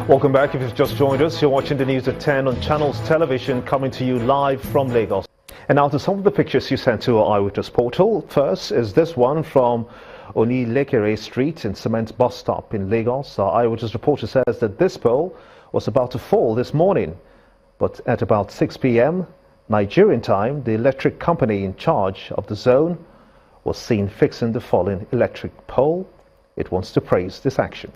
Welcome back. If you've just joined us, you're watching the news at 10 on Channels Television, coming to you live from Lagos. And now to some of the pictures you sent to our eyewitness portal. First is this one from Inigo Street in Cement Bus Stop in Lagos. Our eyewitness reporter says that this pole was about to fall this morning. But at about 6 p.m. Nigerian time, the electric company in charge of the zone was seen fixing the fallen electric pole. It wants to praise this action.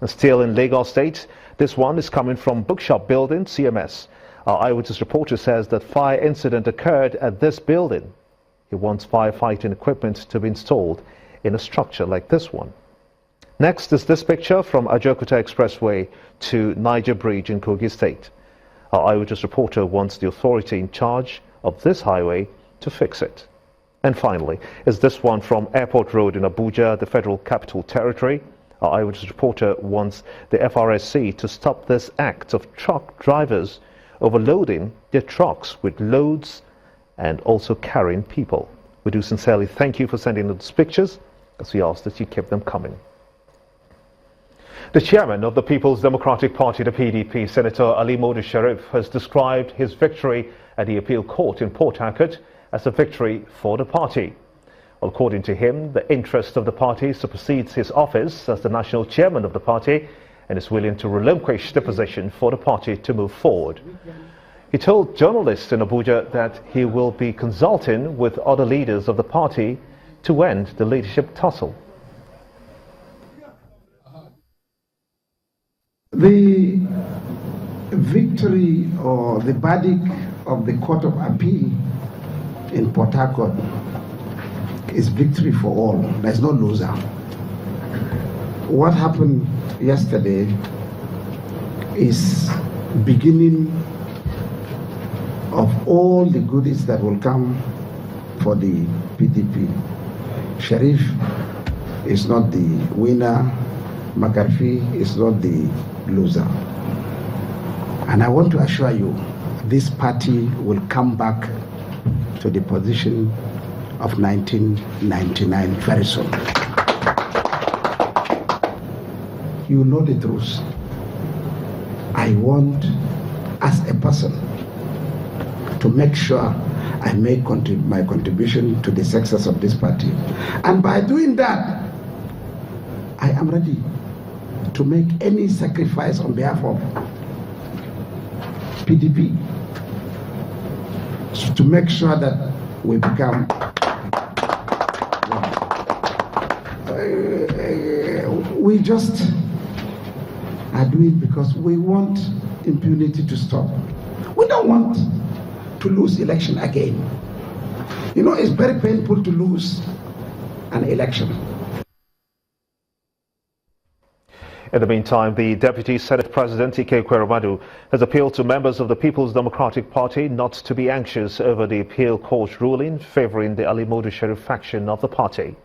And still in Inigo State, this one is coming from Bookshop Building, CMS. Our eyewitness reporter says that fire incident occurred at this building. He wants firefighting equipment to be installed in a structure like this one. Next is this picture from Ajaokuta Expressway to Niger Bridge in Kogi State. Our eyewitness reporter wants the authority in charge of this highway to fix it. And finally is this one from Airport Road in Abuja, the Federal Capital Territory. Our eyewitness reporter wants the FRSC to stop this act of truck drivers overloading their trucks with loads and also carrying people. We do sincerely thank you for sending those pictures, as we ask that you keep them coming. The chairman of the People's Democratic Party, the PDP, Senator Alimodu Sharif, has described his victory at the appeal court in Port Harcourt as a victory for the party. According to him, the interest of the party supersedes his office as the national chairman of the party and is willing to relinquish the position for the party to move forward. He told journalists in Abuja that he will be consulting with other leaders of the party to end the leadership tussle. The victory or the verdict of the Court of Appeal in Port Harcourt is victory for all. There's no loser. What happened yesterday is beginning of all the goodies that will come for the PDP. Sharif is not the winner. McCarthy is not the loser. And I want to assure you, this party will come back to the position of 1999 very soon. You know the truth. I want, as a person, to make sure I make my contribution to the success of this party. And by doing that, I am ready to make any sacrifice on behalf of PDP to make sure that we become we just are doing because we want impunity to stop. We don't want to lose election again. You know, it's very painful to lose an election. In the meantime, the Deputy Senate President, Ekweremadu, has appealed to members of the People's Democratic Party not to be anxious over the appeal court ruling favouring the Alimodu Sharif faction of the party.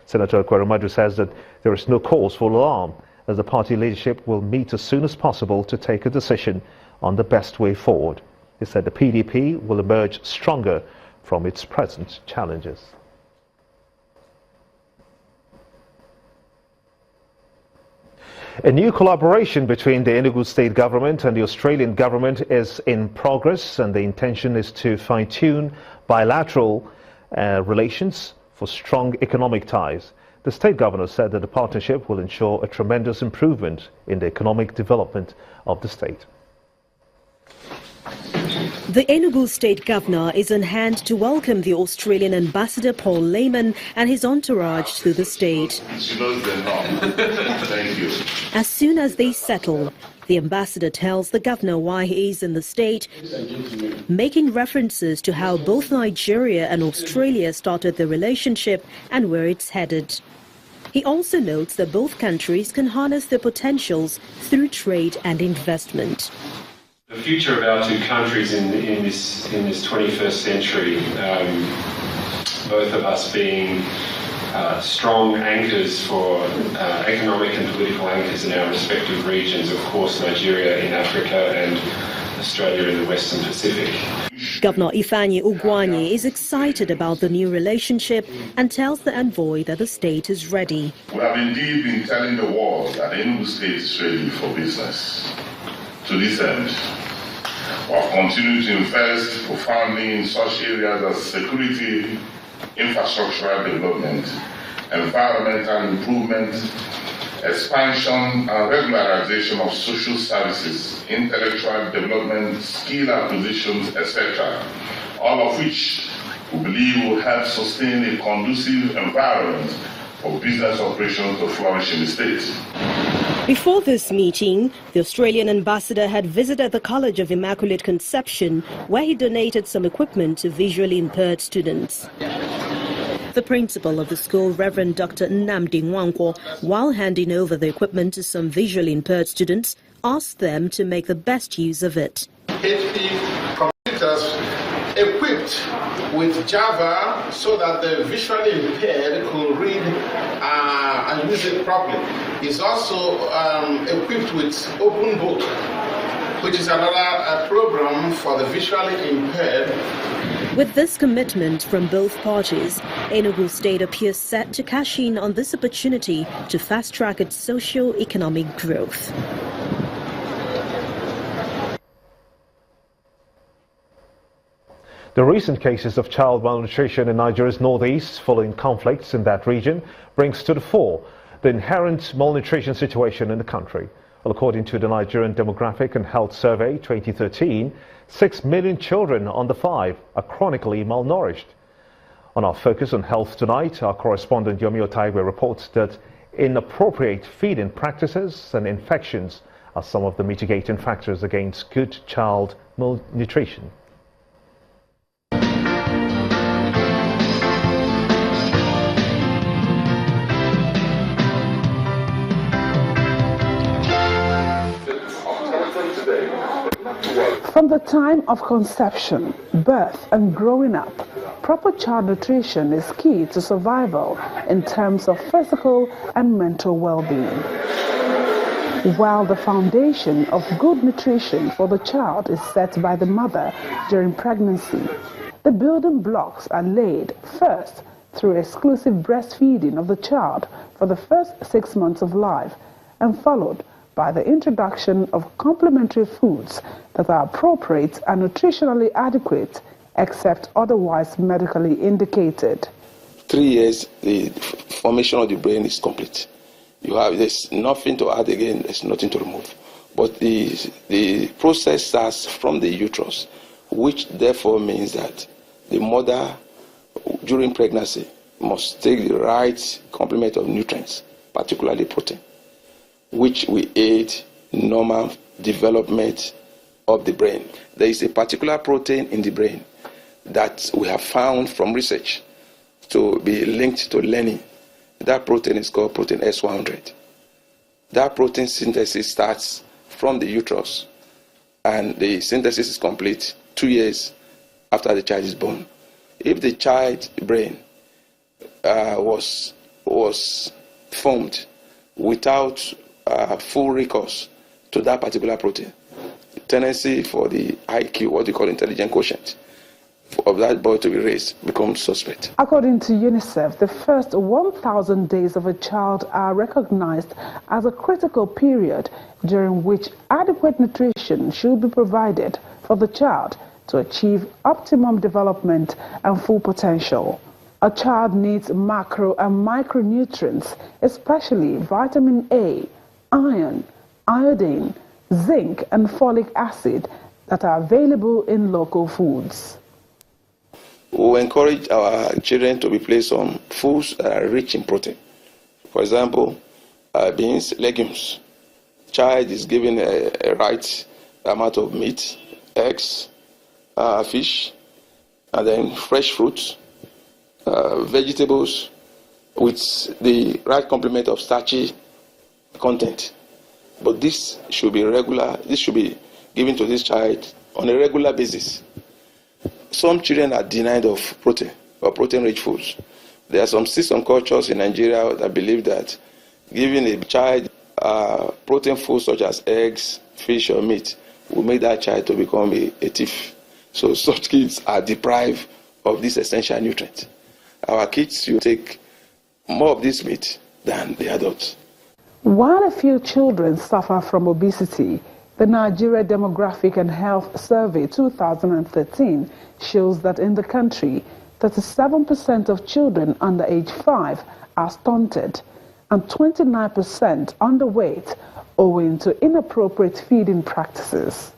Senator Ekweremadu says that there is no cause for alarm, as the party leadership will meet as soon as possible to take a decision on the best way forward. He said the PDP will emerge stronger from its present challenges. A new collaboration between the Inigo State government and the Australian government is in progress, and the intention is to fine-tune bilateral relations for strong economic ties. The state governor said that the partnership will ensure a tremendous improvement in the economic development of the state. The Inigo State governor is on hand to welcome the Australian ambassador Paul Layman and his entourage to the state. As soon as they settle, the ambassador tells the governor why he is in the state, making references to how both Nigeria and Australia started the relationship and where it's headed. He also notes that both countries can harness their potentials through trade and investment. The future of our two countries in this 21st century, both of us being strong anchors for economic and political anchors in our respective regions, of course Nigeria in Africa and Australia in the Western Pacific. Governor Ifeanyi Ugwuanyi is excited about the new relationship and tells the envoy that the state is ready. We have indeed been telling the world that the Inigo State is ready for business. To this end, we have continued to invest profoundly in such areas as security, infrastructural development, environmental improvement, expansion and regularization of social services, intellectual development, skill acquisitions, etc., all of which we believe will help sustain a conducive environment for business operations to flourish in the state. Before this meeting, the Australian ambassador had visited the College of Immaculate Conception, where he donated some equipment to visually impaired students. The principal of the school, Reverend Dr. Nnamdi Nwankwo, while handing over the equipment to some visually impaired students, asked them to make the best use of it. HP computers equipped with Java so that the visually impaired could read and use it properly. It's also equipped with Open Book, which is another program for the visually impaired. With this commitment from both parties, Inigo State appears set to cash in on this opportunity to fast-track its socio-economic growth. The recent cases of child malnutrition in Nigeria's northeast following conflicts in that region brings to the fore the inherent malnutrition situation in the country. Well, according to the Nigerian Demographic and Health Survey 2013, 6 million children under 5 are chronically malnourished. On our Focus on Health tonight, our correspondent Yomi Otaigwe reports that inappropriate feeding practices and infections are some of the mitigating factors against good child malnutrition. From the time of conception, birth and growing up, proper child nutrition is key to survival in terms of physical and mental well-being. While the foundation of good nutrition for the child is set by the mother during pregnancy, the building blocks are laid first through exclusive breastfeeding of the child for the first 6 months of life and followed by the introduction of complementary foods that are appropriate and nutritionally adequate, except otherwise medically indicated. 3 years, the formation of the brain is complete. There's nothing to add again, there's nothing to remove. But the process starts from the uterus, which therefore means that the mother, during pregnancy, must take the right complement of nutrients, particularly protein, which will aid normal development of the brain. There is a particular protein in the brain that we have found from research to be linked to learning. That protein is called protein S100. That protein synthesis starts from the uterus, and the synthesis is complete 2 years after the child is born. If the child's brain was formed without full recourse to that particular protein, the tendency for the IQ, what you call intelligent quotient, of that boy to be raised becomes suspect. According to UNICEF, the first 1,000 days of a child are recognized as a critical period during which adequate nutrition should be provided for the child to achieve optimum development and full potential. A child needs macro and micronutrients, especially vitamin A, iron, iodine, zinc, and folic acid that are available in local foods. We encourage our children to be placed on foods that are rich in protein. For example, beans, legumes. Child is given a right amount of meat, eggs, fish, and then fresh fruits, vegetables with the right complement of starchy content. But this should be regular. This should be given to this child on a regular basis. Some children are denied of protein or protein-rich foods. There are some system cultures in Nigeria that believe that giving a child protein foods such as eggs, fish, or meat will make that child to become a thief. So such kids are deprived of this essential nutrient. Our kids will take more of this meat than the adults. While a few children suffer from obesity, the Nigeria Demographic and Health Survey 2013 shows that in the country, 37% of children under age 5 are stunted and 29% underweight owing to inappropriate feeding practices.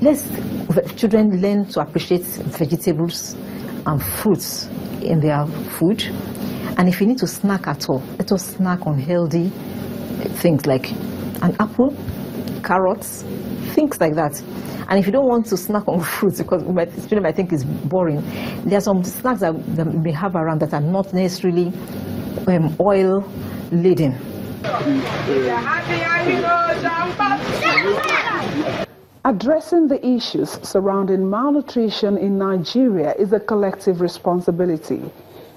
Let children learn to appreciate vegetables and fruits in their food. And if you need to snack at all, let us snack on healthy things like an apple, carrots, things like that. And if you don't want to snack on fruits, because children might think it's boring, there are some snacks that we may have around that are not necessarily oil-laden. Addressing the issues surrounding malnutrition in Nigeria is a collective responsibility.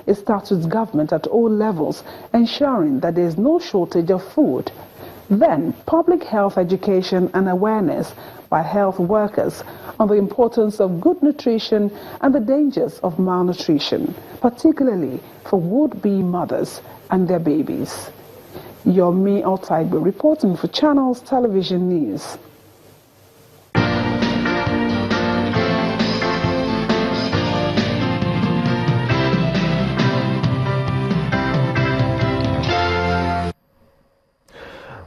It starts with government at all levels, ensuring that there is no shortage of food. Then, public health education and awareness by health workers on the importance of good nutrition and the dangers of malnutrition, particularly for would-be mothers and their babies. Yomi Otaigbe reporting for Channels Television News.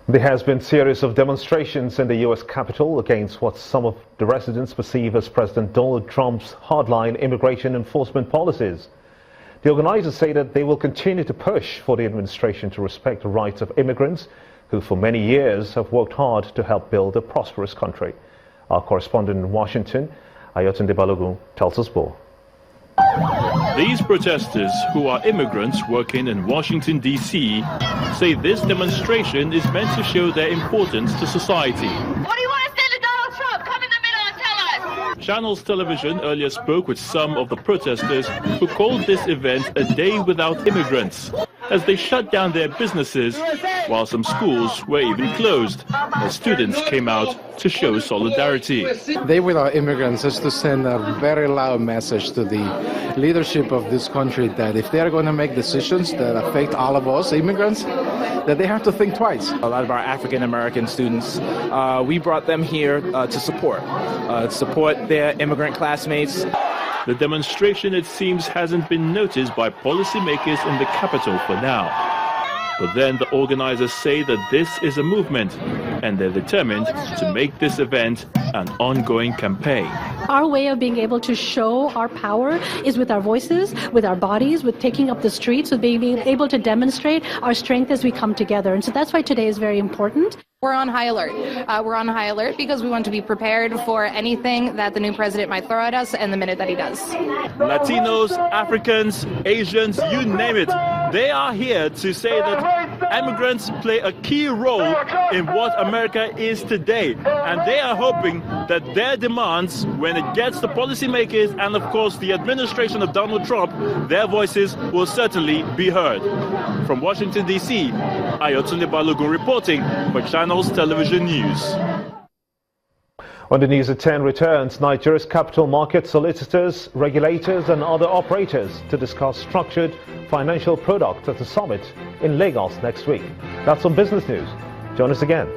There has been a series of demonstrations in the U.S. Capitol against what some of the residents perceive as President Donald Trump's hardline immigration enforcement policies. The organizers say that they will continue to push for the administration to respect the rights of immigrants who for many years have worked hard to help build a prosperous country. Our correspondent in Washington, Ayotunde Balogun, tells us more. These protesters, who are immigrants working in Washington, D.C., say this demonstration is meant to show their importance to society. What do you want to say to Donald Trump? Come in the middle and tell us. Channels Television earlier spoke with some of the protesters who called this event a day without immigrants, as they shut down their businesses, while some schools were even closed, as students came out to show solidarity. Day without immigrants is to send a very loud message to the leadership of this country that if they're going to make decisions that affect all of us immigrants, that they have to think twice. A lot of our African American students, we brought them here to support their immigrant classmates. The demonstration, it seems, hasn't been noticed by policymakers in the Capitol for now. But then the organizers say that this is a movement, and they're determined to make this event an ongoing campaign. Our way of being able to show our power is with our voices, with our bodies, with taking up the streets, with being able to demonstrate our strength as we come together. And so that's why today is very important. We're on high alert. We're on high alert because we want to be prepared for anything that the new president might throw at us and the minute that he does. Latinos, Africans, Asians, you name it. They are here to say that immigrants play a key role in what America is today. And they are hoping that their demands, when it gets to policymakers and, of course, the administration of Donald Trump, their voices will certainly be heard. From Washington, D.C., Ayotunde Balogun reporting for Channels Television News. On the News at 10 returns, Nigeria's capital market solicitors, regulators and other operators to discuss structured financial products at the summit in Lagos next week. That's on Business News. Join us again.